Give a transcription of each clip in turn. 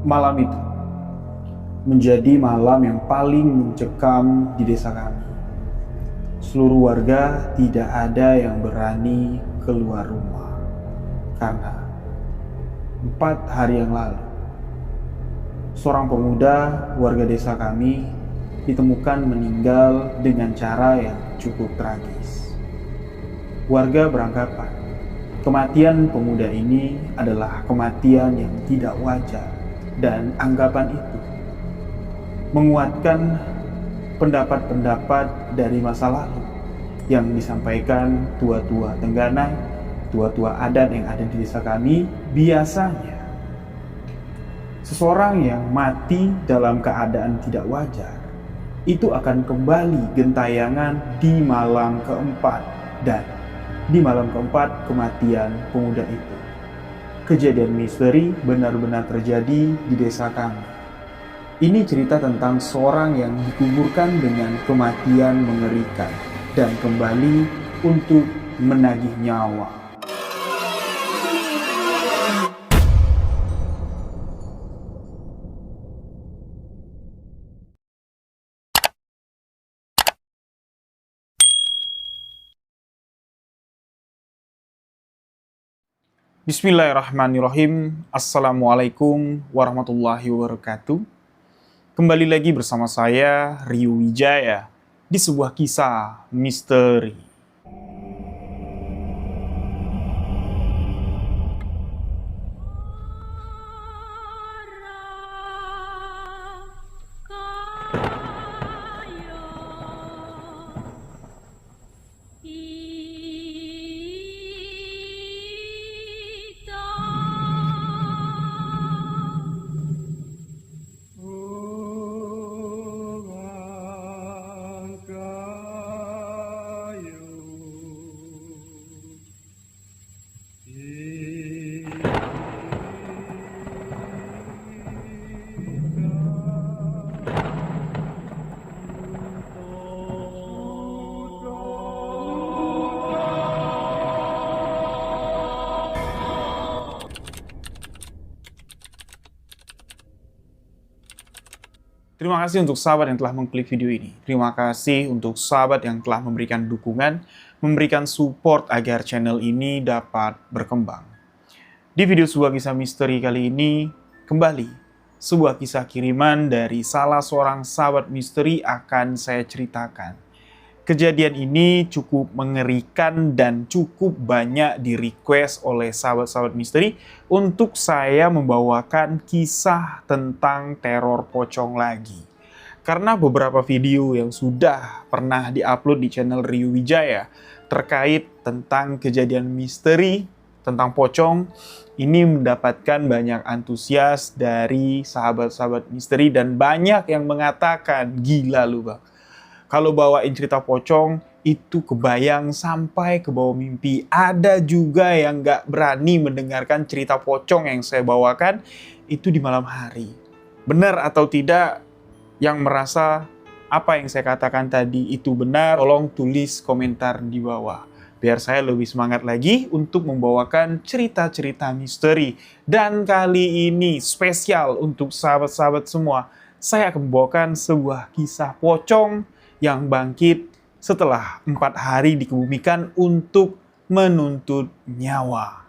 Malam itu menjadi malam yang paling mencekam di desa kami. Seluruh warga tidak ada yang berani keluar rumah karena 4 hari yang lalu seorang pemuda warga desa kami ditemukan meninggal dengan cara yang cukup tragis. Warga beranggapan kematian pemuda ini adalah kematian yang tidak wajar, dan anggapan itu menguatkan pendapat-pendapat dari masa lalu yang disampaikan tua-tua Tengganai, tua-tua adat yang ada di desa kami. Biasanya seseorang yang mati dalam keadaan tidak wajar itu akan kembali gentayangan di malam keempat, dan di malam keempat kematian pemuda itu. Kejadian misteri benar-benar terjadi di desa kami. Ini cerita tentang seorang yang dikuburkan dengan kematian mengerikan dan kembali untuk menagih nyawa. Bismillahirrahmanirrahim. Assalamualaikum warahmatullahi wabarakatuh. Kembali lagi bersama saya, Rio Wijaya, di sebuah kisah misteri. Terima kasih untuk sahabat yang telah mengklik video ini. Terima kasih untuk sahabat yang telah memberikan dukungan, memberikan support agar channel ini dapat berkembang. Di video sebuah kisah misteri kali ini, kembali sebuah kisah kiriman dari salah seorang sahabat misteri akan saya ceritakan. Kejadian ini cukup mengerikan dan cukup banyak di-request oleh sahabat-sahabat misteri untuk saya membawakan kisah tentang teror pocong lagi. Karena beberapa video yang sudah pernah di-upload di channel Rio Wijaya terkait tentang kejadian misteri tentang pocong, ini mendapatkan banyak antusias dari sahabat-sahabat misteri dan banyak yang mengatakan, gila lu bang, kalau bawain cerita pocong, itu kebayang sampai ke bawah mimpi. Ada juga yang nggak berani mendengarkan cerita pocong yang saya bawakan, itu di malam hari. Benar atau tidak, yang merasa apa yang saya katakan tadi itu benar, tolong tulis komentar di bawah. Biar saya lebih semangat lagi untuk membawakan cerita-cerita misteri. Dan kali ini spesial untuk sahabat-sahabat semua, saya akan membawakan sebuah kisah pocong yang bangkit setelah 4 hari dikebumikan untuk menuntut nyawa.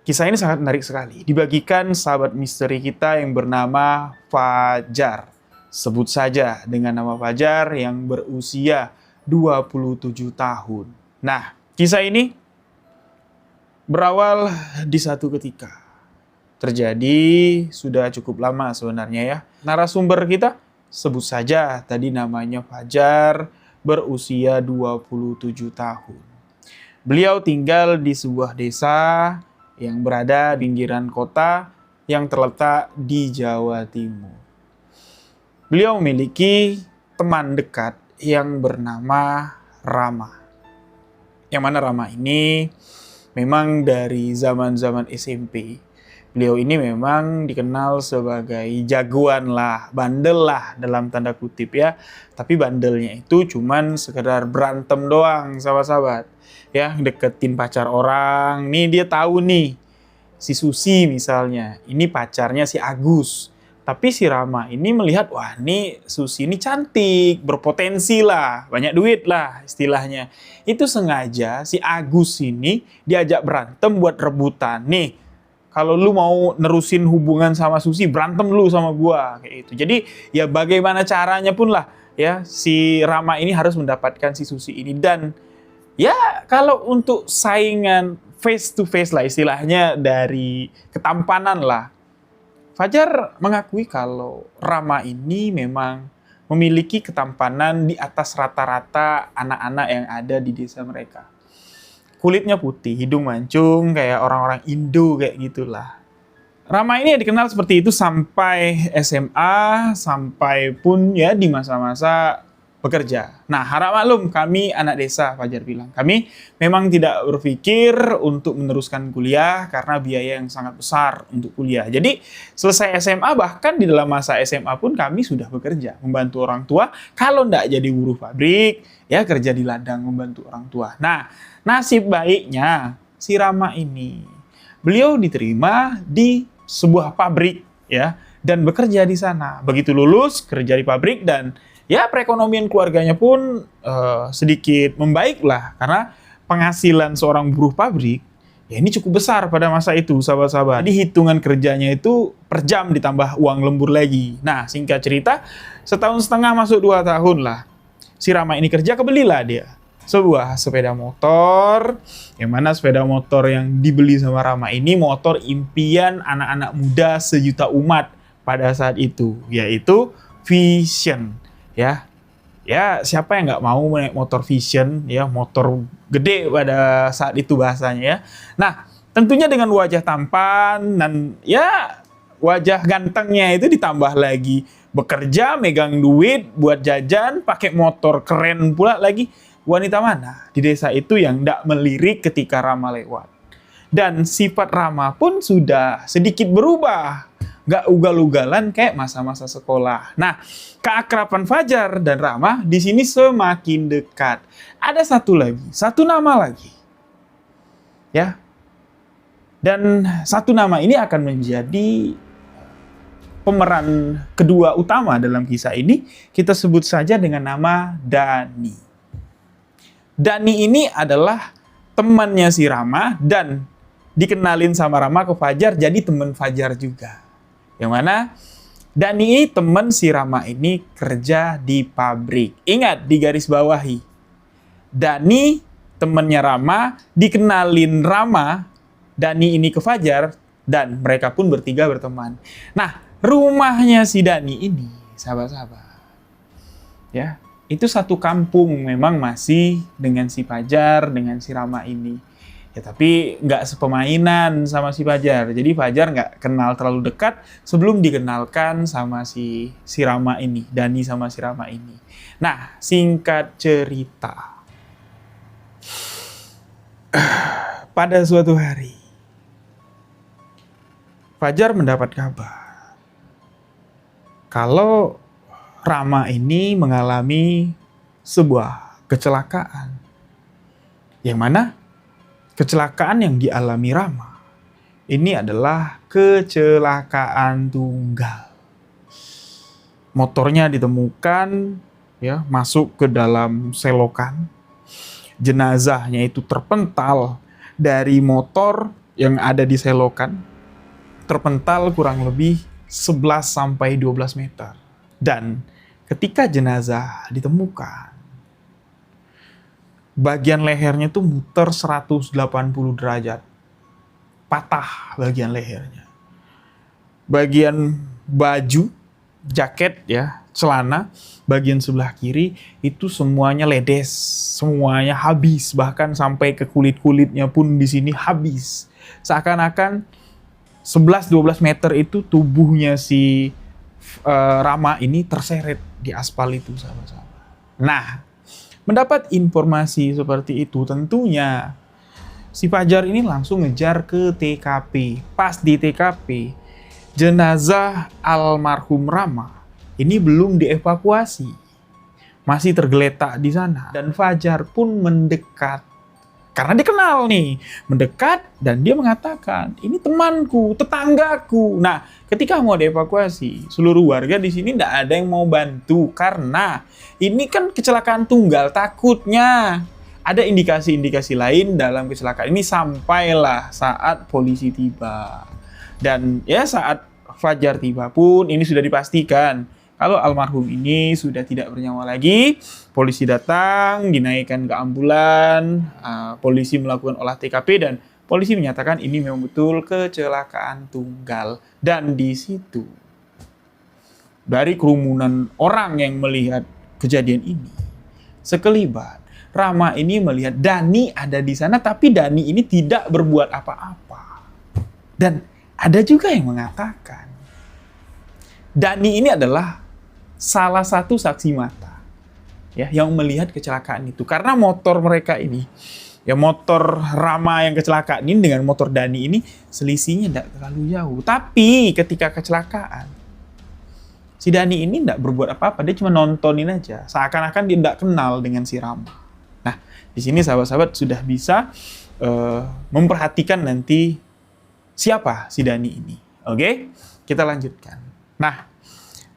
Kisah ini sangat menarik sekali. Dibagikan sahabat misteri kita yang bernama Fajar. Sebut saja dengan nama Fajar yang berusia 27 tahun. Nah, kisah ini berawal di satu ketika. Terjadi sudah cukup lama sebenarnya ya. Narasumber kita sebut saja tadi namanya Fajar, berusia 27 tahun. Beliau tinggal di sebuah desa yang berada di pinggiran kota yang terletak di Jawa Timur. Beliau memiliki teman dekat yang bernama Rama. Yang mana Rama ini memang dari zaman-zaman SMP. Beliau ini memang dikenal sebagai jagoan lah, bandel lah dalam tanda kutip ya. Tapi bandelnya itu cuman sekedar berantem doang sahabat-sahabat. Ya, deketin pacar orang. Nih dia tahu nih si Susi misalnya, ini pacarnya si Agus. Tapi si Rama ini melihat, wah ini Susi ini cantik, berpotensi lah, banyak duit lah istilahnya. Itu sengaja si Agus ini diajak berantem buat rebutan. Nih, kalau lu mau nerusin hubungan sama Susi, berantem lu sama gua kayak itu. Jadi ya bagaimana caranya pun lah ya si Rama ini harus mendapatkan si Susi ini. Dan ya kalau untuk saingan face to face lah istilahnya dari ketampanan lah, Fajar mengakui kalau Rama ini memang memiliki ketampanan di atas rata-rata anak-anak yang ada di desa mereka. Kulitnya putih, hidung mancung, kayak orang-orang Indo kayak gitulah. Rama ini dikenal seperti itu sampai SMA, sampai pun ya di masa-masa bekerja. Nah, harap maklum, kami anak desa, Fajar bilang. Kami memang tidak berpikir untuk meneruskan kuliah karena biaya yang sangat besar untuk kuliah. Jadi, selesai SMA, bahkan di dalam masa SMA pun kami sudah bekerja, membantu orang tua. Kalau enggak jadi buruh pabrik, ya kerja di ladang membantu orang tua. Nah, nasib baiknya si Rama ini, beliau diterima di sebuah pabrik, ya, dan bekerja di sana. Begitu lulus, kerja di pabrik, dan ya perekonomian keluarganya pun sedikit membaik lah, karena penghasilan seorang buruh pabrik ya ini cukup besar pada masa itu, sahabat-sahabat. Jadi hitungan kerjanya itu per jam ditambah uang lembur lagi. Nah, singkat cerita, setahun setengah masuk 2 tahun lah, si Rama ini kerja, kebelilah dia sebuah sepeda motor, yang mana sepeda motor yang dibeli sama Rama ini motor impian anak-anak muda sejuta umat pada saat itu, yaitu Vision. Ya siapa yang nggak mau naik motor Vision, ya motor gede pada saat itu bahasanya ya. Nah, tentunya dengan wajah tampan dan ya wajah gantengnya itu ditambah lagi bekerja, megang duit buat jajan, pakai motor keren pula lagi. Wanita mana di desa itu yang nggak melirik ketika Rama lewat? Dan sifat Rama pun sudah sedikit berubah, nggak ugal-ugalan kayak masa-masa sekolah. Nah, keakraban Fajar dan Rama di sini semakin dekat. Ada satu nama lagi, ya. Dan satu nama ini akan menjadi pemeran kedua utama dalam kisah ini. Kita sebut saja dengan nama Dani. Dani ini adalah temannya si Rama dan dikenalin sama Rama ke Fajar, jadi teman Fajar juga. Yang mana Dani ini teman si Rama ini kerja di pabrik. Ingat, di garis bawahi. Dani temannya Rama, dikenalin Rama, Dani ini ke Fajar, dan mereka pun bertiga berteman. Nah, rumahnya si Dani ini, sahabat-sahabat, ya, itu satu kampung memang masih dengan si Fajar, dengan si Rama ini. Ya tapi nggak sepemainan sama si Fajar. Jadi Fajar nggak kenal terlalu dekat sebelum dikenalkan sama si Rama ini. Dani sama si Rama ini. Nah, singkat cerita. Pada suatu hari, Fajar mendapat kabar kalau Rama ini mengalami sebuah kecelakaan. Yang mana kecelakaan yang dialami Rama ini adalah kecelakaan tunggal. Motornya ditemukan ya masuk ke dalam selokan. Jenazahnya itu terpental dari motor yang ada di selokan. Terpental kurang lebih 11 sampai 12 meter. Dan ketika jenazah ditemukan, bagian lehernya tuh muter 180 derajat. Patah bagian lehernya. Bagian baju, jaket ya, celana, bagian sebelah kiri itu semuanya ledes, semuanya habis, bahkan sampai ke kulit-kulitnya pun di sini habis. Seakan-akan 11-12 meter itu tubuhnya si Rama ini terseret di aspal itu, sahabat-sahabat. Nah, mendapat informasi seperti itu, tentunya si Fajar ini langsung ngejar ke TKP. Pas di TKP, jenazah almarhum Rama ini belum dievakuasi, masih tergeletak di sana. Dan Fajar pun mendekat Karena dia kenal nih, mendekat dan dia mengatakan, ini temanku, tetanggaku. Nah, ketika mau dievakuasi, seluruh warga di sini tidak ada yang mau bantu karena ini kan kecelakaan tunggal. Takutnya ada indikasi-indikasi lain dalam kecelakaan ini sampailah saat polisi tiba. Dan ya saat fajar tiba pun ini sudah dipastikan kalau almarhum ini sudah tidak bernyawa lagi. Polisi datang, dinaikkan ke ambulan, polisi melakukan olah TKP dan polisi menyatakan ini memang betul kecelakaan tunggal. Dan di situ, dari kerumunan orang yang melihat kejadian ini, sekelibat Rama ini melihat Dani ada di sana, tapi Dani ini tidak berbuat apa-apa. Dan ada juga yang mengatakan, Dani ini adalah salah satu saksi mata ya yang melihat kecelakaan itu. Karena motor mereka ini, ya motor Rama yang kecelakaan ini dengan motor Dani ini selisihnya tidak terlalu jauh. Tapi ketika kecelakaan, si Dani ini tidak berbuat apa-apa, dia cuma nontonin aja, seakan-akan dia tidak kenal dengan si Rama. Nah, di sini sahabat-sahabat sudah bisa memperhatikan nanti siapa si Dani ini. Oke, kita lanjutkan. Nah,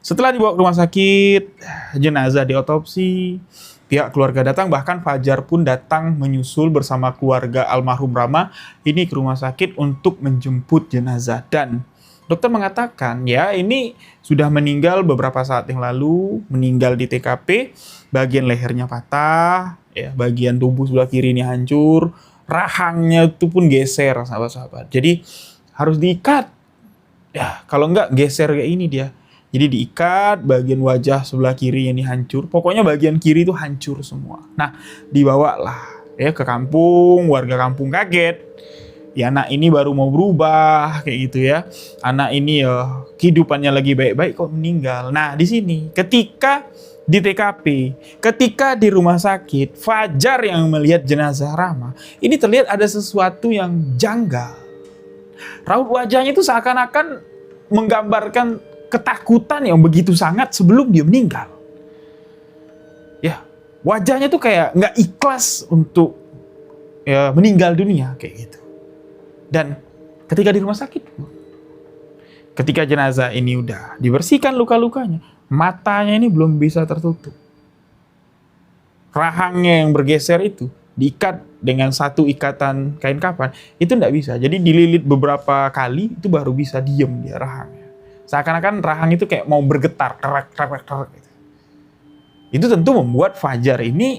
setelah dibawa ke rumah sakit, jenazah diotopsi, pihak keluarga datang, bahkan Fajar pun datang menyusul bersama keluarga almarhum Rama ini ke rumah sakit untuk menjemput jenazah. Dan dokter mengatakan, ya ini sudah meninggal beberapa saat yang lalu, meninggal di TKP, bagian lehernya patah, ya, bagian tubuh sebelah kiri ini hancur, rahangnya itu pun geser, sahabat-sahabat. Jadi harus diikat. Ya, kalau enggak geser kayak ini dia. Jadi diikat, bagian wajah sebelah kiri ini hancur. Pokoknya bagian kiri itu hancur semua. Nah, dibawalah ya ke kampung, warga kampung kaget. Ya anak ini baru mau berubah kayak gitu ya. Anak ini ya kehidupannya lagi baik-baik kok meninggal. Nah, di sini ketika di TKP, ketika di rumah sakit, Fajar yang melihat jenazah Rama, ini terlihat ada sesuatu yang janggal. Raut wajahnya itu seakan-akan menggambarkan ketakutan yang begitu sangat sebelum dia meninggal. Ya, wajahnya tuh kayak nggak ikhlas untuk ya meninggal dunia kayak gitu. Dan ketika di rumah sakit, ketika jenazah ini udah dibersihkan luka-lukanya, matanya ini belum bisa tertutup. Rahangnya yang bergeser itu diikat dengan satu ikatan kain kafan, itu nggak bisa. Jadi dililit beberapa kali itu baru bisa diem dia rahangnya. Seakan-akan rahang itu kayak mau bergetar, kerak gitu. Itu tentu membuat Fajar ini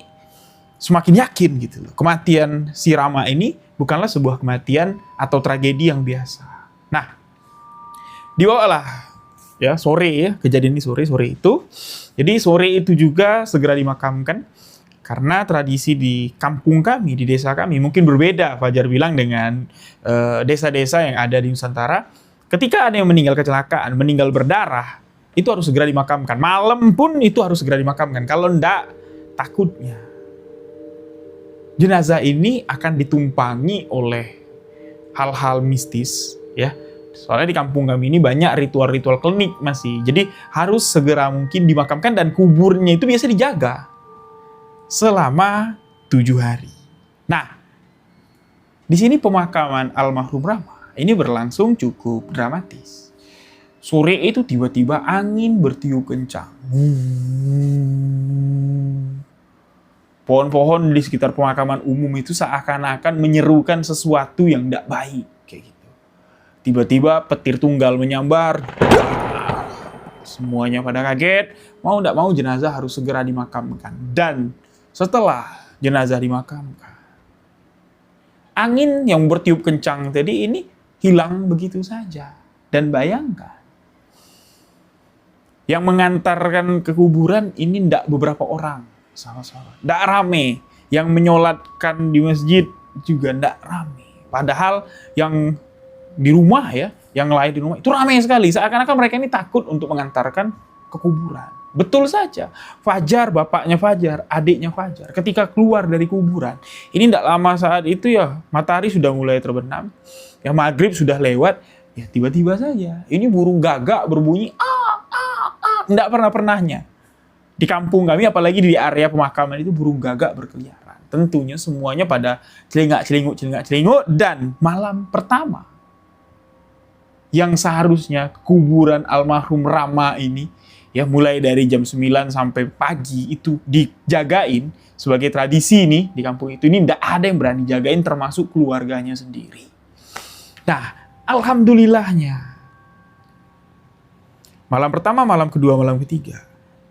semakin yakin gitu loh. Kematian si Rama ini bukanlah sebuah kematian atau tragedi yang biasa. Nah, dibawalah ya sore ya, kejadian ini sore itu. Jadi sore itu juga segera dimakamkan karena tradisi di kampung kami, di desa kami mungkin berbeda, Fajar bilang, dengan desa-desa yang ada di Nusantara. Ketika ada yang meninggal kecelakaan, meninggal berdarah, itu harus segera dimakamkan. Malam pun itu harus segera dimakamkan. Kalau enggak, takutnya jenazah ini akan ditumpangi oleh hal-hal mistis, ya. Soalnya di kampung kami ini banyak ritual-ritual klinik masih. Jadi harus segera mungkin dimakamkan dan kuburnya itu biasa dijaga selama 7 hari. Nah, di sini pemakaman almarhum Rama ini berlangsung cukup dramatis. Sore itu tiba-tiba angin bertiup kencang. Pohon-pohon di sekitar pemakaman umum itu seakan-akan menyerukan sesuatu yang tidak baik. Kayak gitu. Tiba-tiba petir tunggal menyambar. Semuanya pada kaget. Mau tidak mau jenazah harus segera dimakamkan. Dan setelah jenazah dimakamkan, angin yang bertiup kencang tadi ini hilang begitu saja. Dan bayangkan, yang mengantarkan ke kuburan ini tidak beberapa orang, sama-sama. Tidak rame. Yang menyolatkan di masjid juga tidak rame. Padahal yang di rumah ya, yang lain di rumah itu ramai sekali. Seakan-akan mereka ini takut untuk mengantarkan ke kuburan. Betul saja, Fajar, bapaknya Fajar, adiknya Fajar, ketika keluar dari kuburan, ini tidak lama saat itu ya, matahari sudah mulai terbenam, ya maghrib sudah lewat, ya tiba-tiba saja, ini burung gagak berbunyi, tidak pernah-pernahnya. Di kampung kami, apalagi di area pemakaman itu, burung gagak berkeliaran. Tentunya semuanya pada celingak-celinguk, dan malam pertama yang seharusnya kuburan almarhum Rama ini, ya mulai dari jam 9 sampai pagi itu dijagain sebagai tradisi nih di kampung itu, ini tidak ada yang berani jagain termasuk keluarganya sendiri. Nah, alhamdulillahnya malam pertama, malam kedua, malam ketiga,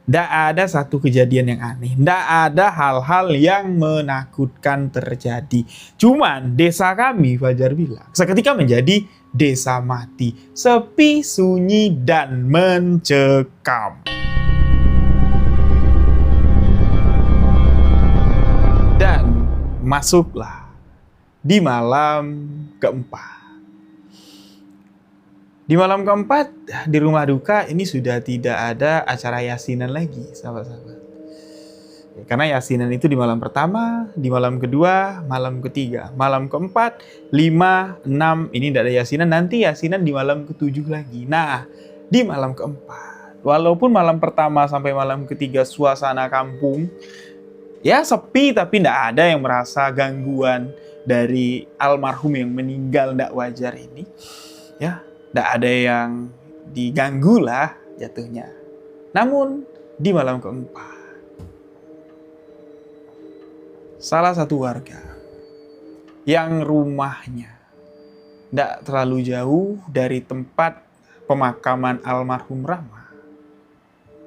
tidak ada satu kejadian yang aneh. Tidak ada hal-hal yang menakutkan terjadi. Cuman desa kami, Fajar bilang, seketika menjadi desa mati. Sepi, sunyi, dan mencekam. Dan masuklah di malam keempat. Di malam keempat, di rumah duka ini sudah tidak ada acara yasinan lagi, sahabat-sahabat. Karena yasinan itu di malam pertama, di malam kedua, malam ketiga. Malam keempat, 5, 6, ini tidak ada yasinan. Nanti yasinan di malam ketujuh lagi. Nah, di malam keempat, walaupun malam pertama sampai malam ketiga suasana kampung, ya sepi, tapi tidak ada yang merasa gangguan dari almarhum yang meninggal tidak wajar ini. Ya, tidak ada yang diganggu lah jatuhnya. Namun di malam keempat, salah satu warga yang rumahnya tidak terlalu jauh dari tempat pemakaman almarhum Rama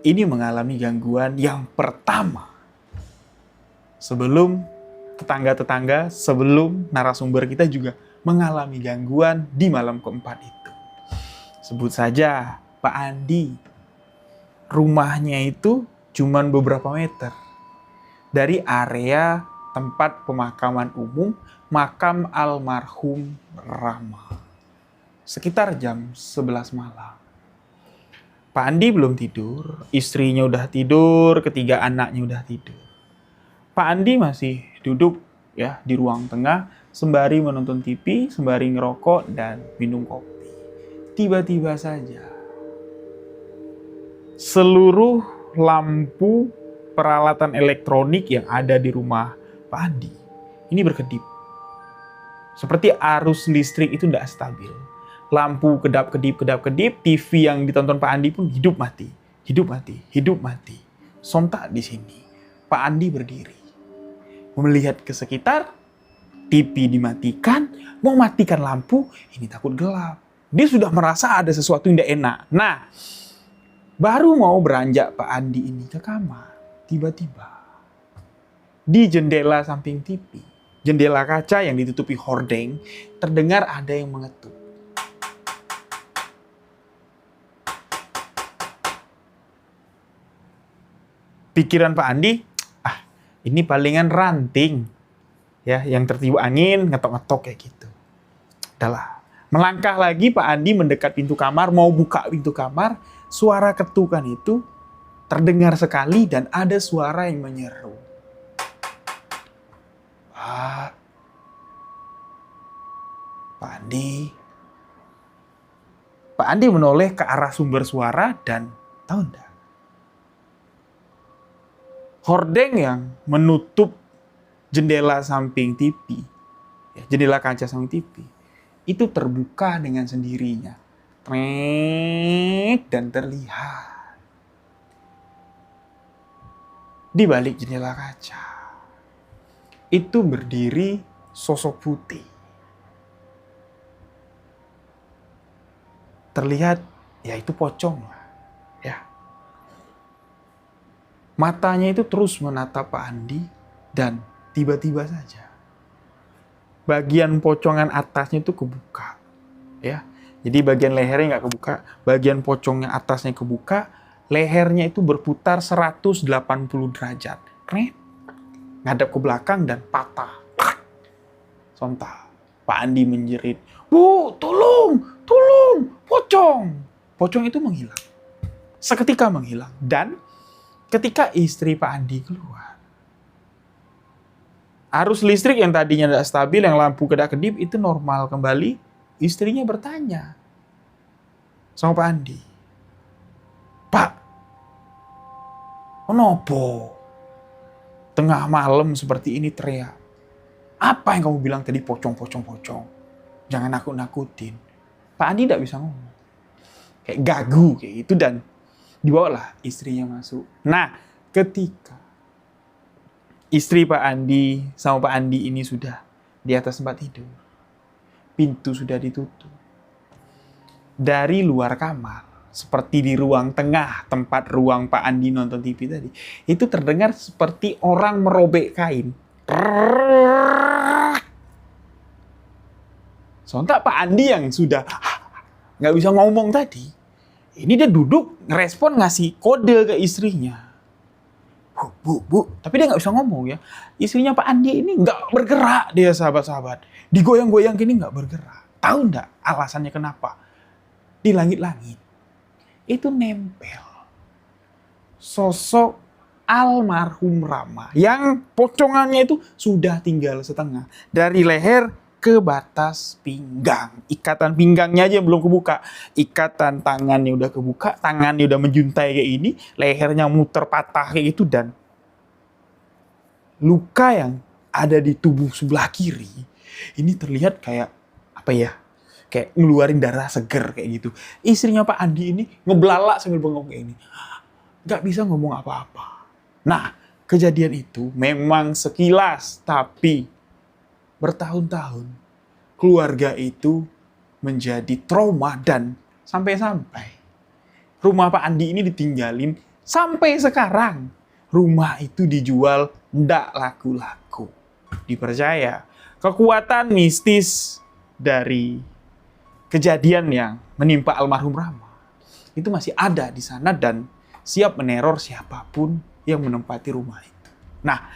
ini mengalami gangguan yang pertama. Sebelum tetangga-tetangga, sebelum narasumber kita juga mengalami gangguan di malam keempat itu. Sebut saja Pak Andi. Rumahnya itu cuman beberapa meter dari area tempat pemakaman umum makam almarhum Rama. Sekitar jam 11 malam. Pak Andi belum tidur, istrinya udah tidur, ketiga anaknya udah tidur. Pak Andi masih duduk ya di ruang tengah sembari menonton TV, sembari ngerokok dan minum kopi. Tiba-tiba saja seluruh lampu peralatan elektronik yang ada di rumah Pak Andi ini berkedip. Seperti arus listrik itu tidak stabil. Lampu kedap-kedip, TV yang ditonton Pak Andi pun hidup mati. Sontak di sini, Pak Andi berdiri. Melihat ke sekitar, TV dimatikan, mau matikan lampu, ini takut gelap. Dia sudah merasa ada sesuatu yang tidak enak. Nah, baru mau beranjak Pak Andi ini ke kamar. Tiba-tiba, di jendela samping TV, jendela kaca yang ditutupi hordeng, terdengar ada yang mengetuk. Pikiran Pak Andi, ini palingan ranting. Ya, yang tertiup angin, ngetok-ngetok kayak gitu. Udahlah. Melangkah lagi Pak Andi mendekat pintu kamar, mau buka pintu kamar, suara ketukan itu terdengar sekali dan ada suara yang menyeru. Pak Andi. Pak Andi menoleh ke arah sumber suara dan tahu enggak? Hordeng yang menutup jendela samping TV, jendela kaca samping TV, itu terbuka dengan sendirinya. Dan terlihat di balik jendela kaca itu berdiri sosok putih. Terlihat ya itu pocong lah. Ya. Matanya itu terus menatap Pak Andi dan tiba-tiba saja bagian pocongan atasnya itu kebuka, ya. Jadi bagian lehernya nggak kebuka, bagian pocongnya atasnya kebuka, lehernya itu berputar 180 derajat, ngadap ke belakang dan patah. Sontak, Pak Andi menjerit, "Bu, tolong, pocong!" Pocong itu menghilang, seketika menghilang. Dan ketika istri Pak Andi keluar, arus listrik yang tadinya tidak stabil, yang lampu kedap-kedip itu normal kembali. Istrinya bertanya sama Pak Andi, "Pak, kenapa? tengah malam seperti ini teriak. Apa yang kamu bilang tadi, pocong. Jangan nakut-nakutin. Pak Andi tidak bisa ngomong. Kayak gagu kayak gitu, dan dibawalah istrinya masuk. Nah, ketika istri Pak Andi sama Pak Andi ini sudah di atas tempat tidur, pintu sudah ditutup. Dari luar kamar, seperti di ruang tengah tempat ruang Pak Andi nonton TV tadi, itu terdengar seperti orang merobek kain. Sontak Pak Andi yang sudah nggak bisa ngomong tadi, ini dia duduk ngerespon, ngasih kode ke istrinya. Bu, tapi dia nggak bisa ngomong ya. Istrinya Pak Andi ini nggak bergerak dia, sahabat-sahabat. Digoyang-goyang gini nggak bergerak. Tahu nggak alasannya kenapa? Di langit-langit itu nempel sosok almarhum Rama yang pocongannya itu sudah tinggal setengah dari leher ke batas pinggang. Ikatan pinggangnya aja belum kebuka, ikatan tangannya udah kebuka, tangannya udah menjuntai kayak ini, lehernya muter patah kayak gitu, dan luka yang ada di tubuh sebelah kiri ini terlihat kayak apa ya, kayak ngeluarin darah seger kayak gitu. Istrinya Pak Andi ini ngeblalak sambil bengong kayak ini, nggak bisa ngomong apa-apa. Nah, kejadian itu memang sekilas, tapi bertahun-tahun keluarga itu menjadi trauma, dan sampai-sampai rumah Pak Andi ini ditinggalin. Sampai sekarang rumah itu dijual ndak laku-laku. Dipercaya kekuatan mistis dari kejadian yang menimpa almarhum Rama itu masih ada di sana dan siap meneror siapapun yang menempati rumah itu. Nah,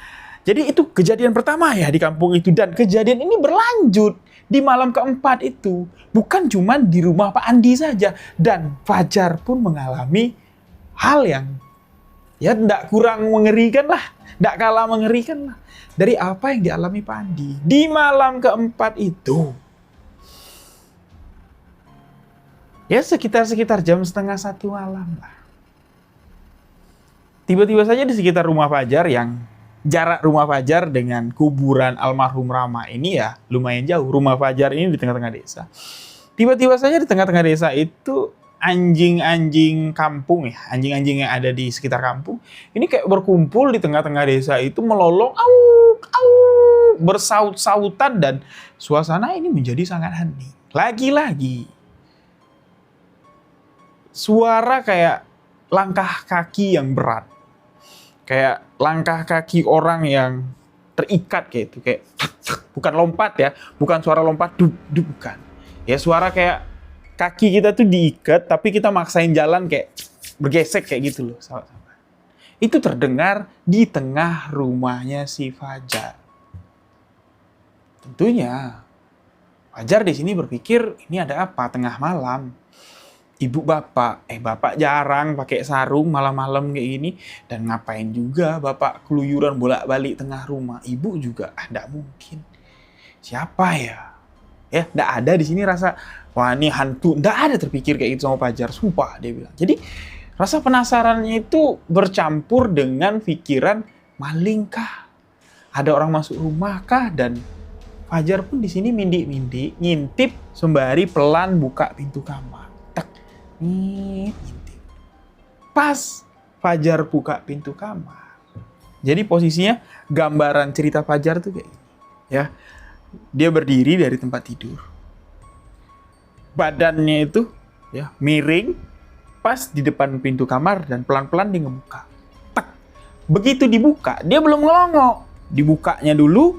jadi itu kejadian pertama ya di kampung itu, dan kejadian ini berlanjut di malam keempat itu. Bukan cuma di rumah Pak Andi saja, dan Fajar pun mengalami hal yang ya tidak kurang mengerikan lah, tidak kalah mengerikan lah dari apa yang dialami Pak Andi di malam keempat itu. Ya sekitar jam 12:30 malam lah. Tiba-tiba saja di sekitar rumah Fajar, yang jarak rumah Fajar dengan kuburan almarhum Rama ini ya lumayan jauh. Rumah Fajar ini di tengah-tengah desa. Tiba-tiba saja di tengah-tengah desa itu anjing-anjing kampung ya, anjing-anjing yang ada di sekitar kampung ini kayak berkumpul di tengah-tengah desa itu, melolong, bersaut-sautan, dan suasana ini menjadi sangat hening. Lagi-lagi suara kayak langkah kaki yang berat, kayak langkah kaki orang yang terikat kayak itu, kayak bukan lompat ya, bukan suara lompat bukan ya, suara kayak kaki kita tuh diikat tapi kita maksain jalan kayak bergesek kayak gitu loh, sahabat-sahabat. Itu terdengar di tengah rumahnya si Fajar. Tentunya Fajar di sini berpikir, ini ada apa tengah malam? Ibu bapak jarang pakai sarung malam-malam kayak gini, dan ngapain juga bapak keluyuran bolak-balik tengah rumah? Ibu juga enggak mungkin. Siapa ya? Ya, enggak ada di sini rasa wah ini hantu, enggak ada terpikir kayak gitu sama Fajar, sumpah dia bilang. Jadi rasa penasarannya itu bercampur dengan pikiran, malingkah? Ada orang masuk rumah kah? Dan Fajar pun di sini mindik-mindik, ngintip sembari pelan buka pintu kamar. Ngintip. Pas Fajar buka pintu kamar, jadi posisinya gambaran cerita Fajar tuh kayak gini ya. Dia berdiri dari tempat tidur, badannya itu ya miring pas di depan pintu kamar, dan pelan-pelan dia ngebuka. Tak. Begitu dibuka, dia belum ngelongok, dibukanya dulu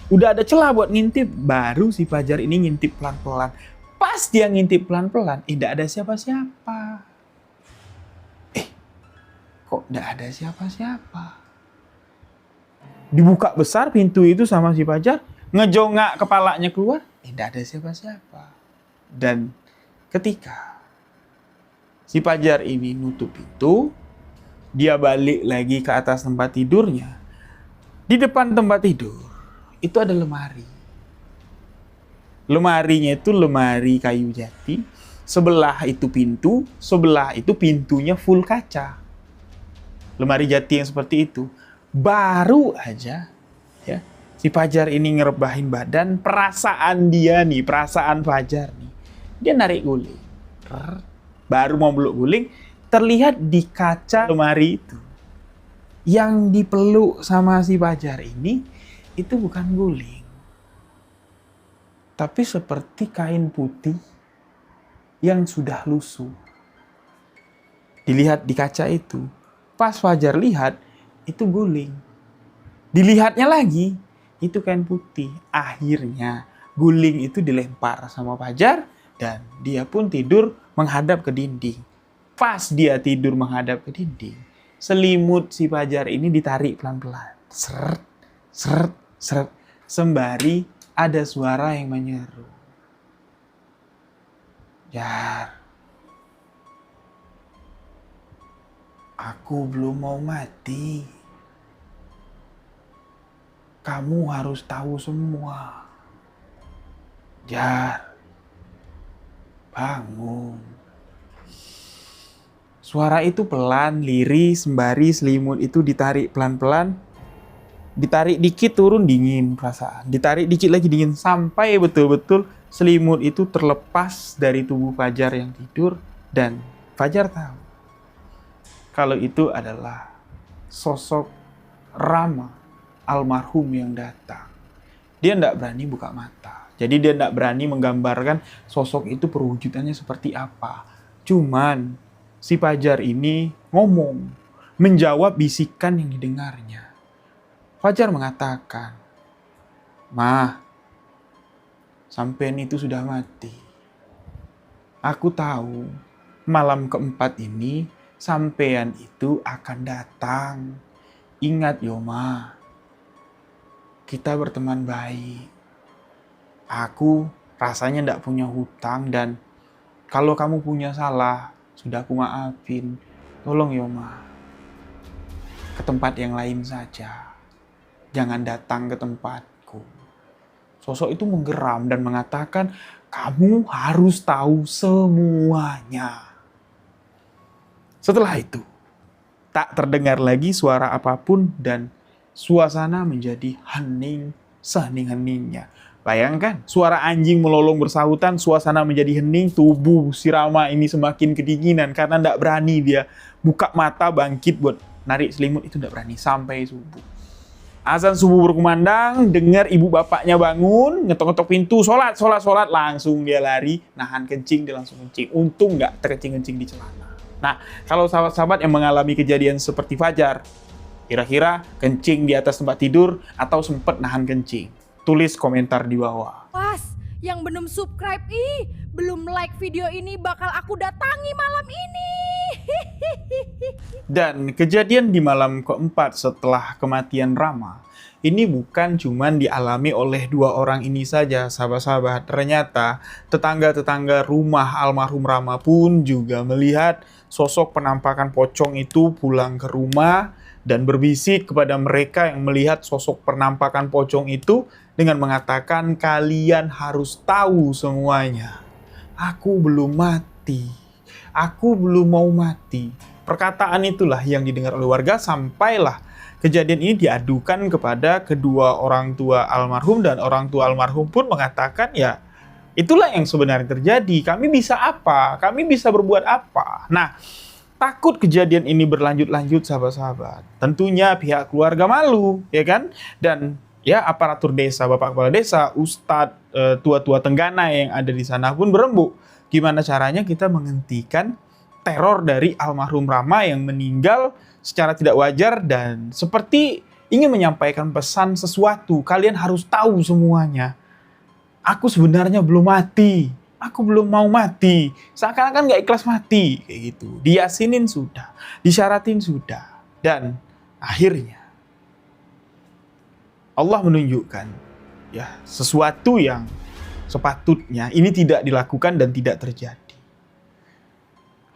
udah ada celah buat ngintip, baru si Fajar ini ngintip pelan-pelan. Pas dia ngintip pelan-pelan, tidak ada siapa-siapa. Kok tidak ada siapa-siapa? Dibuka besar pintu itu sama si Fajar, ngejongak kepalanya keluar, tidak ada siapa-siapa. Dan ketika si Fajar ini nutup pintu, dia balik lagi ke atas tempat tidurnya. Di depan tempat tidur, itu ada lemari. Lemarinya itu lemari kayu jati, sebelah itu pintu, sebelah itu pintunya full kaca. Lemari jati yang seperti itu. Baru aja ya si Fajar ini ngerebahin badan, perasaan Fajar nih, dia narik guling. Baru mau beluk guling, terlihat di kaca lemari itu yang dipeluk sama si Fajar ini itu bukan guling, tapi seperti kain putih yang sudah lusuh. Dilihat di kaca itu, pas Fajar lihat itu guling. Dilihatnya lagi, itu kain putih. Akhirnya guling itu dilempar sama Fajar dan dia pun tidur menghadap ke dinding. Pas dia tidur menghadap ke dinding, selimut si Fajar ini ditarik pelan-pelan. Seret, seret, seret. Sembari ada suara yang menyeru. Jar, aku belum mau mati. Kamu harus tahu semua. Jar, bangun. Suara itu pelan, lirih, sembari selimut itu ditarik pelan-pelan. Ditarik dikit turun dingin perasaan. Ditarik dikit lagi dingin sampai betul-betul selimut itu terlepas dari tubuh Fajar yang tidur. Dan Fajar tahu kalau itu adalah sosok Rama almarhum yang datang. Dia tidak berani buka mata. Jadi dia tidak berani menggambarkan sosok itu perwujudannya seperti apa. Cuman si Fajar ini ngomong, menjawab bisikan yang didengarnya. Fajar mengatakan, "Mah, sampean itu sudah mati. Aku tahu malam keempat ini sampean itu akan datang. Ingat yo, Mah. Kita berteman baik. Aku rasanya tidak punya hutang dan kalau kamu punya salah, sudah aku maafin. Tolong ya, Ma. Ke tempat yang lain saja. Jangan datang ke tempatku." Sosok itu menggeram dan mengatakan, "Kamu harus tahu semuanya." Setelah itu, tak terdengar lagi suara apapun dan suasana menjadi hening sehening-heningnya. Bayangkan, suara anjing melolong bersahutan, suasana menjadi hening, tubuh si Rama ini semakin kedinginan karena tidak berani dia buka mata bangkit buat narik selimut, itu tidak berani sampai subuh. Azan subuh berkumandang, dengar ibu bapaknya bangun, ngetok-ngetok pintu, sholat, langsung dia lari, nahan kencing, dia langsung kencing. Untung nggak terkencing-kencing di celana. Nah, kalau sahabat-sahabat yang mengalami kejadian seperti Fajar, kira-kira kencing di atas tempat tidur atau sempat nahan kencing? Tulis komentar di bawah. Pas, yang belum subscribe, belum like video ini bakal aku datangi malam ini. Dan kejadian di malam keempat setelah kematian Rama, ini bukan cuma dialami oleh dua orang ini saja, sahabat-sahabat. Ternyata tetangga-tetangga rumah almarhum Rama pun juga melihat sosok penampakan pocong itu pulang ke rumah dan berbisik kepada mereka yang melihat sosok penampakan pocong itu dengan mengatakan, "Kalian harus tahu semuanya. Aku belum mati. Aku belum mau mati." Perkataan itulah yang didengar oleh warga sampailah kejadian ini diadukan kepada kedua orang tua almarhum dan orang tua almarhum pun mengatakan, ya itulah yang sebenarnya terjadi. Kami bisa apa? Kami bisa berbuat apa? Nah, takut kejadian ini berlanjut-lanjut sahabat-sahabat. Tentunya pihak keluarga malu, ya kan? Dan ya aparatur desa, bapak kepala desa, ustadz, tua-tua tenggana yang ada di sana pun berembuk. Gimana caranya kita menghentikan teror dari almarhum Rama yang meninggal secara tidak wajar dan seperti ingin menyampaikan pesan sesuatu. Kalian harus tahu semuanya. Aku sebenarnya belum mati. Aku belum mau mati. Seakan-akan gak ikhlas mati. Kayak gitu. Diyasinin sudah. Disyaratin sudah. Dan akhirnya Allah menunjukkan ya sesuatu yang sepatutnya ini tidak dilakukan dan tidak terjadi.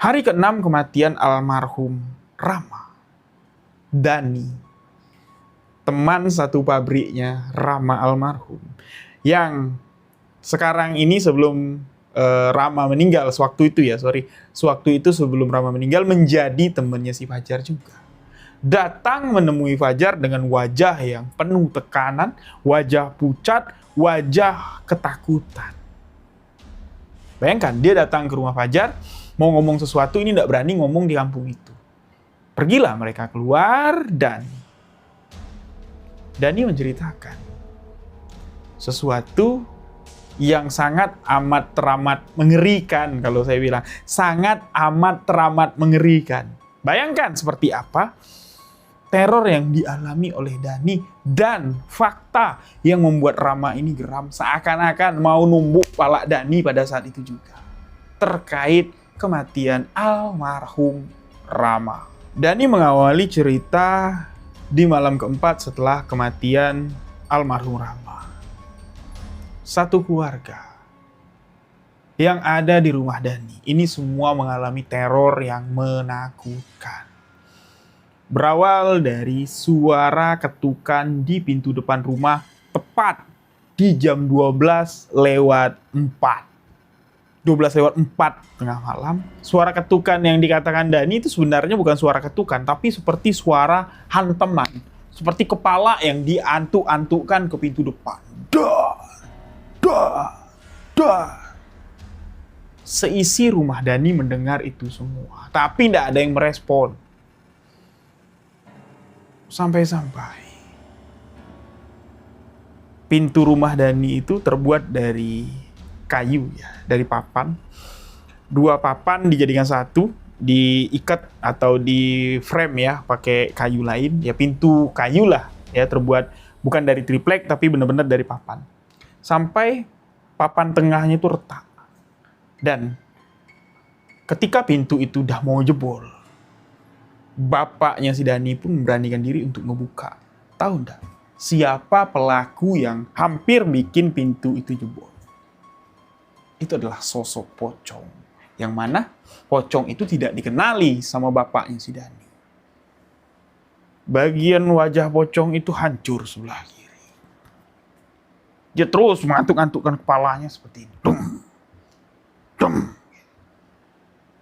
Hari ke-6 kematian almarhum Rama, Dani, teman satu pabriknya Rama almarhum, yang sekarang ini sebelum Rama meninggal, sewaktu itu sebelum Rama meninggal menjadi temannya si Fajar juga. datang menemui Fajar dengan wajah yang penuh tekanan, wajah pucat, wajah ketakutan. Bayangkan, dia datang ke rumah Fajar, mau ngomong sesuatu, ini tidak berani ngomong di kampung itu. Pergilah mereka keluar dan Dani menceritakan sesuatu yang sangat amat teramat mengerikan, kalau saya bilang. Sangat amat teramat mengerikan. Bayangkan seperti apa teror yang dialami oleh Dani dan fakta yang membuat Rama ini geram, seakan-akan mau numbuk pala Dani pada saat itu juga. Terkait kematian almarhum Rama. Dani mengawali cerita di malam keempat setelah kematian almarhum Rama. Satu keluarga yang ada di rumah Dani ini semua mengalami teror yang menakutkan. Berawal dari suara ketukan di pintu depan rumah tepat di jam 12 lewat 4 tengah malam. Suara ketukan yang dikatakan Dani itu sebenarnya bukan suara ketukan, tapi seperti suara hantaman, seperti kepala yang diantuk-antukkan ke pintu depan. Seisi rumah Dani mendengar itu semua, tapi tidak ada yang merespon. Sampai-sampai pintu rumah Dani itu terbuat dari kayu, ya, dari papan. 2 papan dijadikan satu, diikat atau di frame ya, pakai kayu lain. Ya pintu kayu lah, ya, terbuat bukan dari triplek tapi benar-benar dari papan. Sampai papan tengahnya itu retak. Dan ketika pintu itu udah mau jebol, bapaknya si Dani pun memberanikan diri untuk ngebuka. Tahu enggak siapa pelaku yang hampir bikin pintu itu jebol? Itu adalah sosok Pocong. Yang mana Pocong itu tidak dikenali sama bapaknya si Dani. Bagian wajah Pocong itu hancur sebelah kiri. Dia terus mengantuk-antukkan kepalanya seperti ini.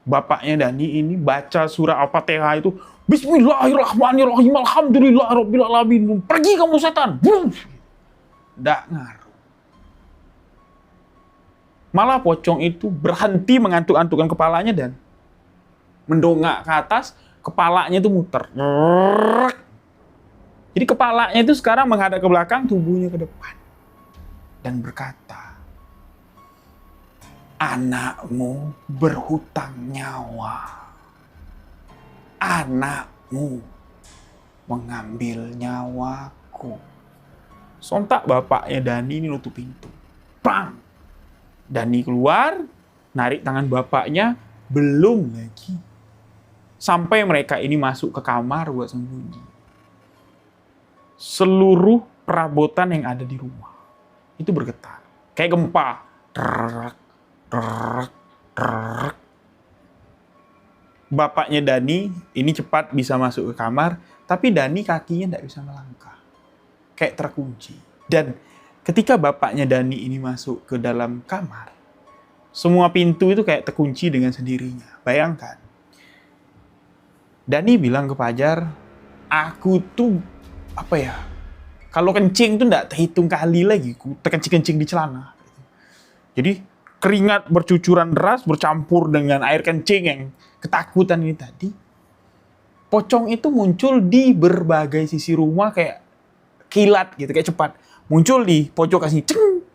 Bapaknya Dani ini baca surah Al-Fatihah itu, Bismillahirrahmanirrahim, Alhamdulillahirabbil alamin. Pergi kamu setan. Nggak ngaruh. Malah Pocong itu berhenti mengantuk-antukkan kepalanya dan mendongak ke atas, kepalanya itu muter. Jadi kepalanya itu sekarang menghadap ke belakang, tubuhnya ke depan. Dan berkata, anakmu berhutang nyawa. Anakmu mengambil nyawaku. Sontak bapaknya Dani ini nutup pintu. Bang! Dani keluar, narik tangan bapaknya, belum lagi. Sampai mereka ini masuk ke kamar buat sembunyi. Seluruh perabotan yang ada di rumah itu bergetar. Kayak gempa. Bapaknya Dani ini cepat bisa masuk ke kamar, tapi Dani kakinya tidak bisa melangkah. Kayak terkunci. Dan ketika bapaknya Dani ini masuk ke dalam kamar, semua pintu itu kayak terkunci dengan sendirinya. Bayangkan. Dani bilang ke Fajar, aku tuh, kalau kencing tuh nggak terhitung kali lagi, ku terkencing-kencing di celana. Jadi keringat bercucuran deras bercampur dengan air kencing yang ketakutan ini tadi. Pocong itu muncul di berbagai sisi rumah kayak kilat gitu, kayak cepat. Muncul di pojok sini, ceng.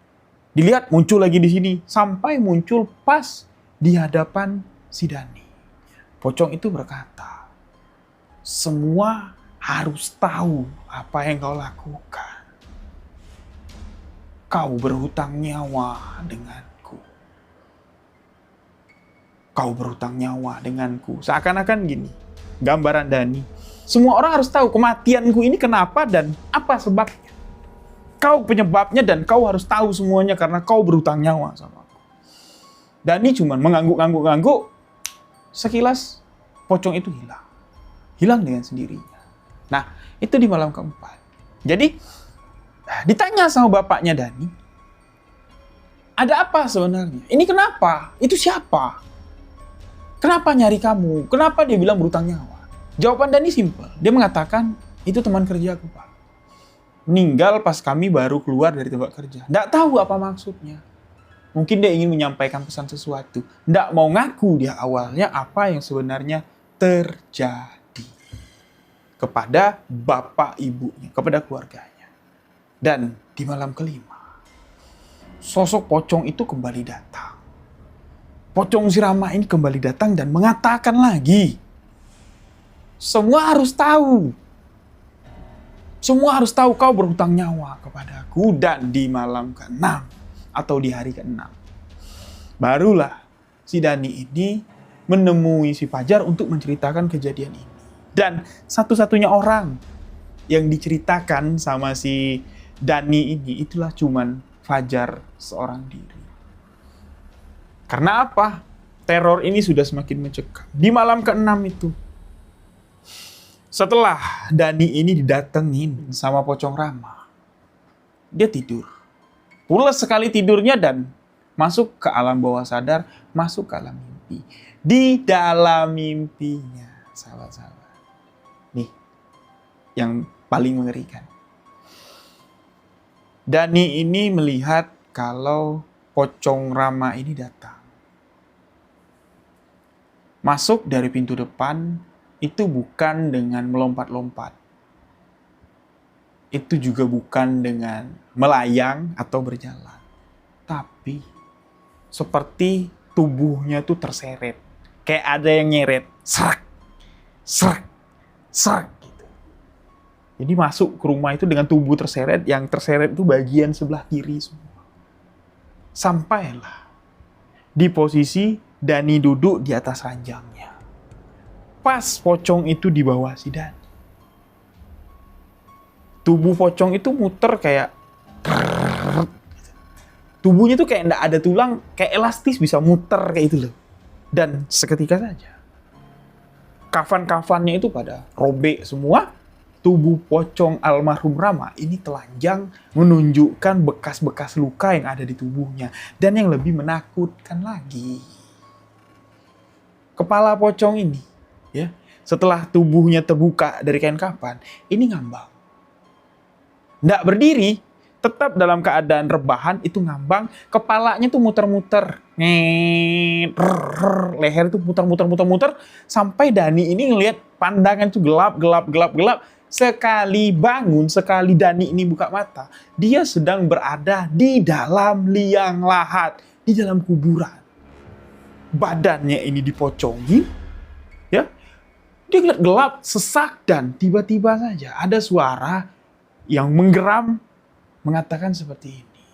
Dilihat muncul lagi di sini, sampai muncul pas di hadapan si Dani. Pocong itu berkata, semua harus tahu apa yang kau lakukan. Kau berhutang nyawa denganku. Kau berhutang nyawa denganku. Seakan-akan gini, gambaran Dani. Semua orang harus tahu kematianku ini kenapa dan apa sebabnya. Kau penyebabnya dan kau harus tahu semuanya karena kau berhutang nyawa sama aku. Dani cuma mengangguk-angguk. Sekilas pocong itu hilang. Hilang dengan sendirinya. Nah, itu di malam keempat. Jadi, ditanya sama bapaknya Dani, ada apa sebenarnya? Ini kenapa? Itu siapa? Kenapa nyari kamu? Kenapa dia bilang berhutang nyawa? Jawaban Dani simpel. Dia mengatakan, itu teman kerja aku, Pak. Meninggal pas kami baru keluar dari tempat kerja. Nggak tahu apa maksudnya. Mungkin dia ingin menyampaikan pesan sesuatu. Nggak mau ngaku dia awalnya apa yang sebenarnya terjadi kepada bapak ibunya, kepada keluarganya. Dan di malam kelima, sosok pocong itu kembali datang. Pocong si Rama ini kembali datang dan mengatakan lagi, semua harus tahu. Semua harus tahu kau berhutang nyawa kepadaku. Dan di malam ke-6 atau di hari ke-6, barulah si Dani ini menemui si Fajar untuk menceritakan kejadian ini. Dan satu-satunya orang yang diceritakan sama si Dani ini itulah cuman Fajar seorang diri. Karena apa? Teror ini sudah semakin mencekam. Di malam ke-6 itu, setelah Dani ini didatengin sama pocong Rama, dia tidur. Pulas sekali tidurnya dan masuk ke alam bawah sadar, masuk ke alam mimpi. Di dalam mimpinya, sahabat-sahabat. Nih, yang paling mengerikan. Dani ini melihat kalau pocong Rama ini datang. Masuk dari pintu depan, itu bukan dengan melompat-lompat. Itu juga bukan dengan melayang atau berjalan. Tapi seperti tubuhnya tuh terseret. Kayak ada yang nyeret. Serak, serak, serak gitu. Jadi masuk ke rumah itu dengan tubuh terseret. Yang terseret itu bagian sebelah kiri semua. Sampailah di posisi Dani duduk di atas ranjangnya. Pas pocong itu di bawah si Dani. Tubuh pocong itu muter kayak... Tubuhnya tuh kayak nggak ada tulang, kayak elastis bisa muter kayak itu loh. Dan seketika saja, kafan-kafannya itu pada robek semua. Tubuh pocong almarhum Rama ini telanjang menunjukkan bekas-bekas luka yang ada di tubuhnya. Dan yang lebih menakutkan lagi, kepala pocong ini, ya, setelah tubuhnya terbuka dari kain kafan, ini ngambang. Nggak berdiri, tetap dalam keadaan rebahan, itu ngambang, kepalanya tuh muter-muter, leher itu muter-muter, sampai Dani ini ngelihat pandangan tuh gelap. Sekali bangun, sekali Dani ini buka mata, dia sedang berada di dalam liang lahat, di dalam kuburan. Badannya ini dipocongin, ya. Dia ngeliat gelap, sesak, dan tiba-tiba saja ada suara yang menggeram mengatakan seperti ini.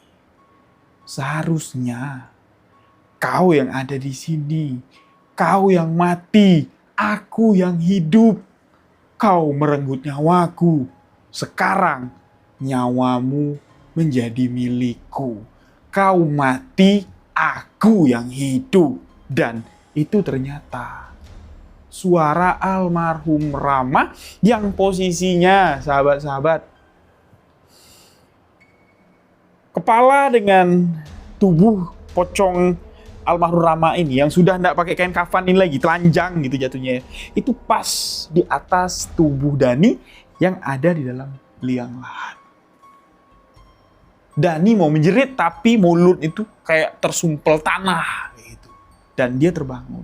Seharusnya kau yang ada di sini, kau yang mati, aku yang hidup. Kau merenggut nyawaku. Sekarang nyawamu menjadi milikku. Kau mati, aku yang hidup. Dan itu ternyata suara almarhum Rama yang posisinya, sahabat-sahabat, kepala dengan tubuh pocong almarhum Rama ini yang sudah tidak pakai kain kafan ini lagi, telanjang gitu jatuhnya, itu pas di atas tubuh Dani yang ada di dalam liang lahat. Dani mau menjerit tapi mulut itu kayak tersumpel tanah gitu. Dan dia terbangun.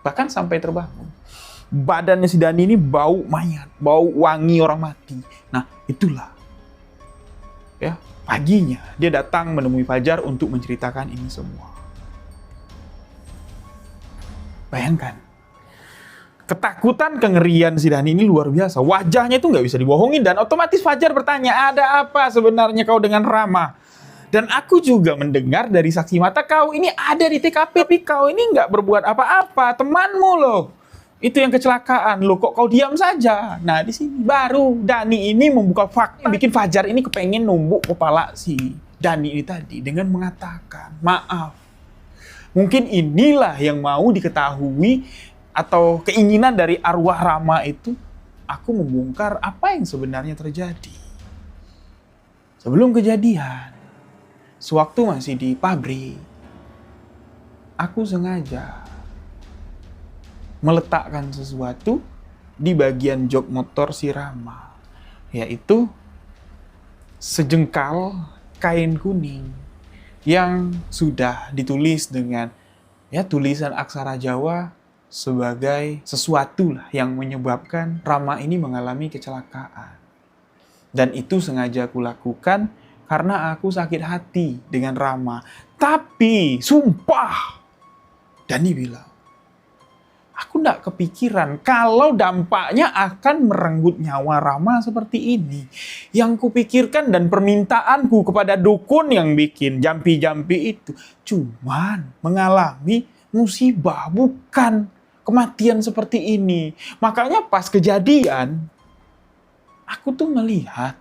Bahkan sampai terbangun, badannya si Dani ini bau mayat, bau wangi orang mati. Nah, itulah, ya, paginya dia datang menemui Fajar untuk menceritakan ini semua. Bayangkan, ketakutan, kengerian si Dani ini luar biasa. Wajahnya itu nggak bisa dibohongin, dan otomatis Fajar bertanya, ada apa sebenarnya kau dengan Rama? Dan aku juga mendengar dari saksi mata, kau ini ada di TKP, tapi kau ini nggak berbuat apa-apa. Temanmu loh, itu yang kecelakaan. Loh, kok kau diam saja? Nah, di sini baru Dani ini membuka fakta, bikin Fajar ini kepengen numbuk kepala si Dani ini tadi dengan mengatakan, maaf. Mungkin inilah yang mau diketahui atau keinginan dari arwah Rama itu. Aku membongkar apa yang sebenarnya terjadi. Sebelum kejadian, sewaktu masih di pabrik, aku sengaja meletakkan sesuatu di bagian jok motor si Rama, yaitu sejengkal kain kuning yang sudah ditulis dengan tulisan aksara Jawa sebagai sesuatu lah yang menyebabkan Rama ini mengalami kecelakaan. Dan itu sengaja aku lakukan karena aku sakit hati dengan Rama. Tapi, sumpah, Dani bilang, aku nggak kepikiran kalau dampaknya akan merenggut nyawa Rama seperti ini. Yang kupikirkan dan permintaanku kepada dukun yang bikin jampi-jampi itu cuman mengalami musibah, bukan kematian seperti ini. Makanya pas kejadian, aku tuh melihat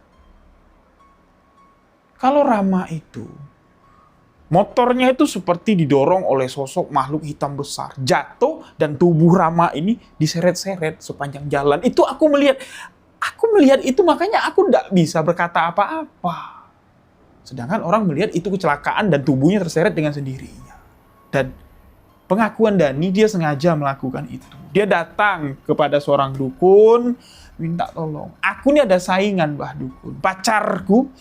kalau Rama itu motornya itu seperti didorong oleh sosok makhluk hitam besar. Jatuh dan tubuh Rama ini diseret-seret sepanjang jalan. Itu aku melihat itu, makanya aku tidak bisa berkata apa-apa. Sedangkan orang melihat itu kecelakaan dan tubuhnya terseret dengan sendirinya. Dan pengakuan Dani, dia sengaja melakukan itu. Dia datang kepada seorang dukun, minta tolong. Aku ini ada saingan, Mbah Dukun. Pacarku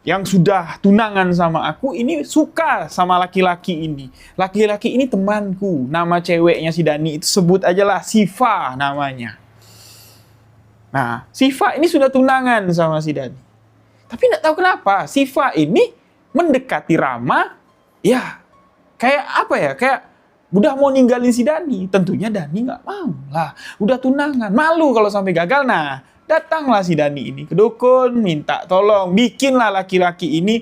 yang sudah tunangan sama aku ini suka sama laki-laki ini. Laki-laki ini temanku. Nama ceweknya si Dani itu sebut aja lah Siva namanya. Nah, Siva ini sudah tunangan sama si Dani. Tapi nggak tahu kenapa Siva ini mendekati Rama, ya kayak apa ya, kayak udah mau ninggalin si Dani. Tentunya Dani nggak mau lah. Udah tunangan, malu kalau sampai gagal. Nah, datanglah si Dani ini ke dukun, minta tolong, bikinlah laki-laki ini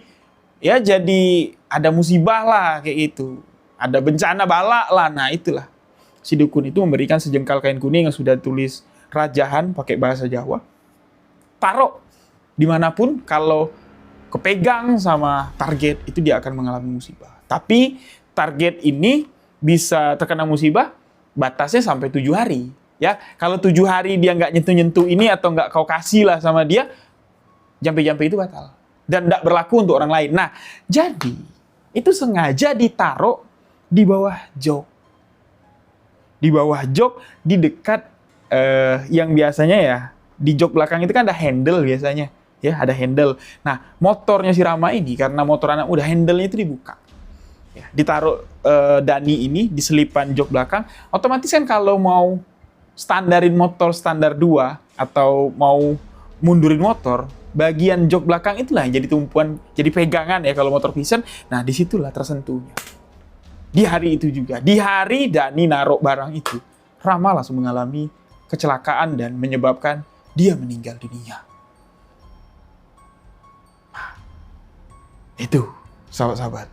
ya jadi ada musibah lah kayak gitu. Ada bencana bala lah. Nah, itulah. Si dukun itu memberikan sejengkal kain kuning yang sudah tulis rajahan pakai bahasa Jawa. Taruh dimanapun, kalau kepegang sama target itu dia akan mengalami musibah. Tapi target ini bisa terkena musibah batasnya sampai 7 hari. Ya, kalau 7 hari dia nggak nyentuh-nyentuh ini atau nggak kau kasih lah sama dia, jampi-jampi itu batal. Dan nggak berlaku untuk orang lain. Nah, jadi itu sengaja ditaruh di bawah jok. Di bawah jok, di dekat yang biasanya ya, di jok belakang itu kan ada handle biasanya. Ya, ada handle. Nah, motornya si Rama ini, karena motor anak muda, handle-nya itu dibuka. Ya, ditaruh Dani ini di selipan jok belakang, otomatis kan kalau mau standarin motor standar 2 atau mau mundurin motor, bagian jok belakang itulah yang jadi tumpuan, jadi pegangan ya kalau motor Vision. Nah, disitulah tersentuhnya. Di hari itu juga, di hari Dani naruh barang itu, Rama langsung mengalami kecelakaan dan menyebabkan dia meninggal dunia. Nah, itu, sahabat-sahabat.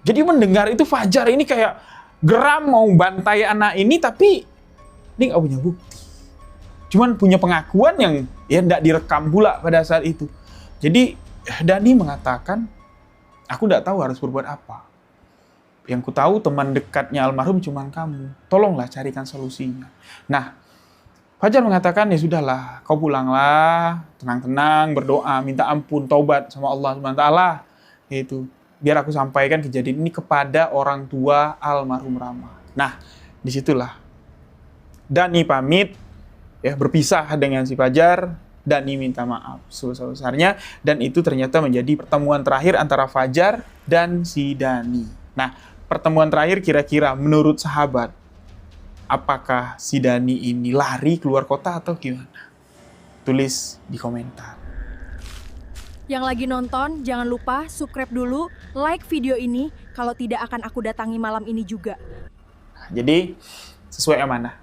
Jadi mendengar itu Fajar ini kayak geram mau bantai anak ini, tapi dia nggak punya bukti. Cuman punya pengakuan yang ya nggak direkam pula pada saat itu. Jadi Dani mengatakan, aku nggak tahu harus berbuat apa. Yang ku tahu teman dekatnya almarhum cuma kamu. Tolonglah carikan solusinya. Nah, Fajar mengatakan, ya sudahlah, kau pulanglah, tenang-tenang, berdoa, minta ampun, taubat sama Allah SWT. Yaitu, biar aku sampaikan kejadian ini kepada orang tua almarhum Rama. Nah, disitulah Dani pamit, ya berpisah dengan si Fajar. Dani minta maaf sebesar-besarnya, dan itu ternyata menjadi pertemuan terakhir antara Fajar dan si Dani. Nah, pertemuan terakhir kira-kira menurut sahabat, apakah si Dani ini lari keluar kota atau gimana? Tulis di komentar. Yang lagi nonton, jangan lupa subscribe dulu, like video ini, kalau tidak akan aku datangi malam ini juga. Jadi, sesuai amanah.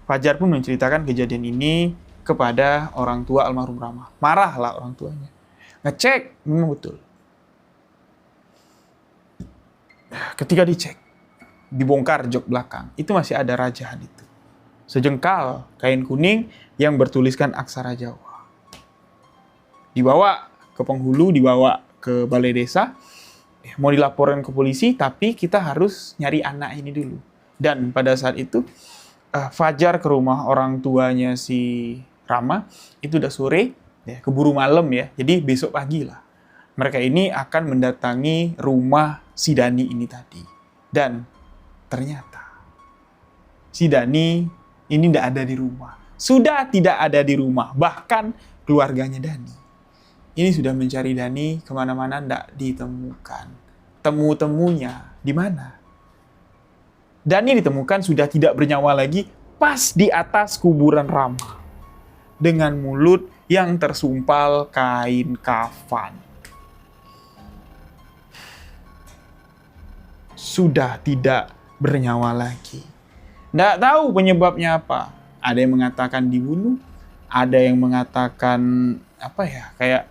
Fajar pun menceritakan kejadian ini kepada orang tua almarhum Rama. Marahlah orang tuanya. Ngecek, memang betul. Ketika dicek, dibongkar jok belakang, itu masih ada rajahan itu. Sejengkal kain kuning yang bertuliskan aksara Jawa. Dibawa ke penghulu, dibawa ke balai desa, mau dilaporkan ke polisi, tapi kita harus nyari anak ini dulu. Dan pada saat itu, Fajar ke rumah orang tuanya si Rama, itu udah sore, ya, keburu malam ya, jadi besok pagi lah. Mereka ini akan mendatangi rumah si Dani ini tadi. Dan ternyata si Dani ini tidak ada di rumah. Sudah tidak ada di rumah. Bahkan keluarganya Dani ini sudah mencari Dani kemana-mana, tidak ditemukan. Temu-temunya di mana? Dani ditemukan sudah tidak bernyawa lagi pas di atas kuburan Rama. Dengan mulut yang tersumpal kain kafan. Sudah tidak bernyawa lagi. Tidak tahu penyebabnya apa. Ada yang mengatakan dibunuh, ada yang mengatakan kayak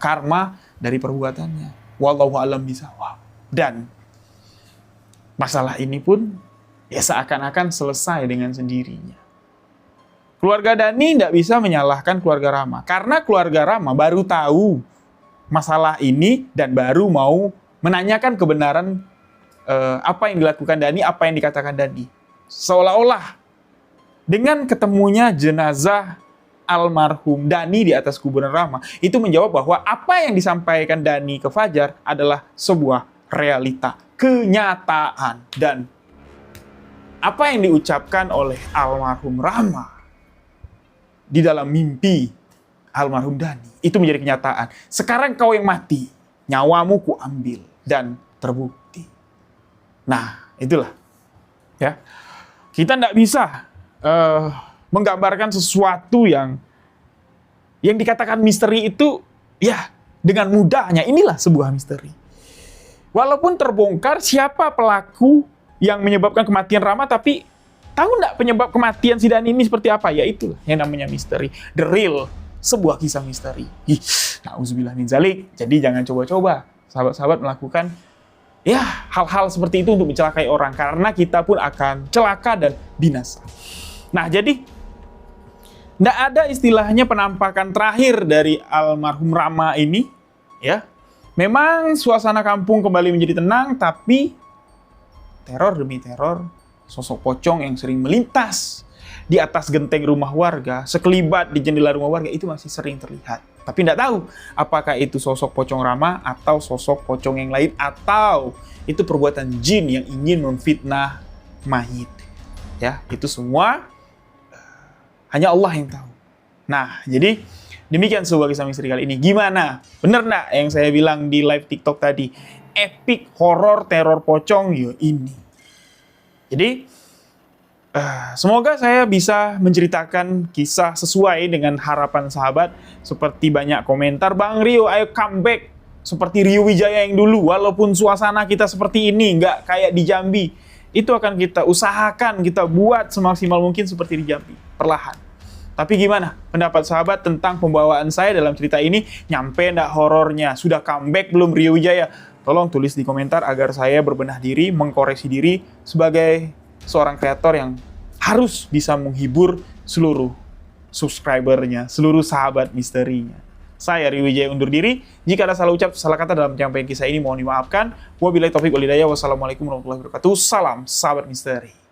karma dari perbuatannya. Wallahu a'lam bishawab. Dan masalah ini pun seakan-akan selesai dengan sendirinya. Keluarga Dani tidak bisa menyalahkan keluarga Rama karena keluarga Rama baru tahu masalah ini dan baru mau menanyakan kebenaran apa yang dilakukan Dani, apa yang dikatakan Dani. Seolah-olah dengan ketemunya jenazah almarhum Dani di atas kuburan Rama, itu menjawab bahwa apa yang disampaikan Dani ke Fajar adalah sebuah realita, kenyataan. Dan apa yang diucapkan oleh almarhum Rama di dalam mimpi almarhum Dani, itu menjadi kenyataan. Sekarang kau yang mati, nyawamu kuambil, dan terbukti. Nah, itulah. Ya, kita tidak bisa menggambarkan sesuatu yang dikatakan misteri itu dengan mudahnya. Inilah sebuah misteri. Walaupun terbongkar siapa pelaku yang menyebabkan kematian Rama, tapi tahu nggak penyebab kematian si Dani ini seperti apa? Ya itulah yang namanya misteri. The real, sebuah kisah misteri. Na'udzubillah min dzalik. Jadi jangan coba-coba sahabat-sahabat melakukan hal-hal seperti itu untuk mencelakai orang, karena kita pun akan celaka dan binasa. Nah, jadi tidak ada istilahnya penampakan terakhir dari almarhum Rama ini, ya. Memang suasana kampung kembali menjadi tenang, tapi teror demi teror, sosok pocong yang sering melintas di atas genteng rumah warga, sekelibat di jendela rumah warga, itu masih sering terlihat. Tapi tidak tahu apakah itu sosok pocong Rama atau sosok pocong yang lain, atau itu perbuatan jin yang ingin memfitnah mayit. Ya, itu semua hanya Allah yang tahu. Nah, jadi demikian sebuah kisah misteri kali ini. Gimana? Bener nggak yang saya bilang di live TikTok tadi? Epic horror teror pocong ini. Jadi semoga saya bisa menceritakan kisah sesuai dengan harapan sahabat. Seperti banyak komentar, Bang Rio, ayo comeback seperti Rio Wijaya yang dulu. Walaupun suasana kita seperti ini, nggak kayak di Jambi. Itu akan kita usahakan, kita buat semaksimal mungkin seperti di Jambi, perlahan. Tapi gimana pendapat sahabat tentang pembawaan saya dalam cerita ini? Nyampe nggak horornya? Sudah comeback belum Rio Wijaya? Tolong tulis di komentar agar saya berbenah diri, mengkoreksi diri sebagai seorang kreator yang harus bisa menghibur seluruh subscribernya, seluruh sahabat misterinya. Saya Rio Wijaya undur diri. Jika ada salah ucap, salah kata dalam penyampaian kisah ini, mohon dimaafkan. Wabillahi taufiq wal hidayah. Wassalamualaikum warahmatullahi wabarakatuh. Salam sahabat misteri.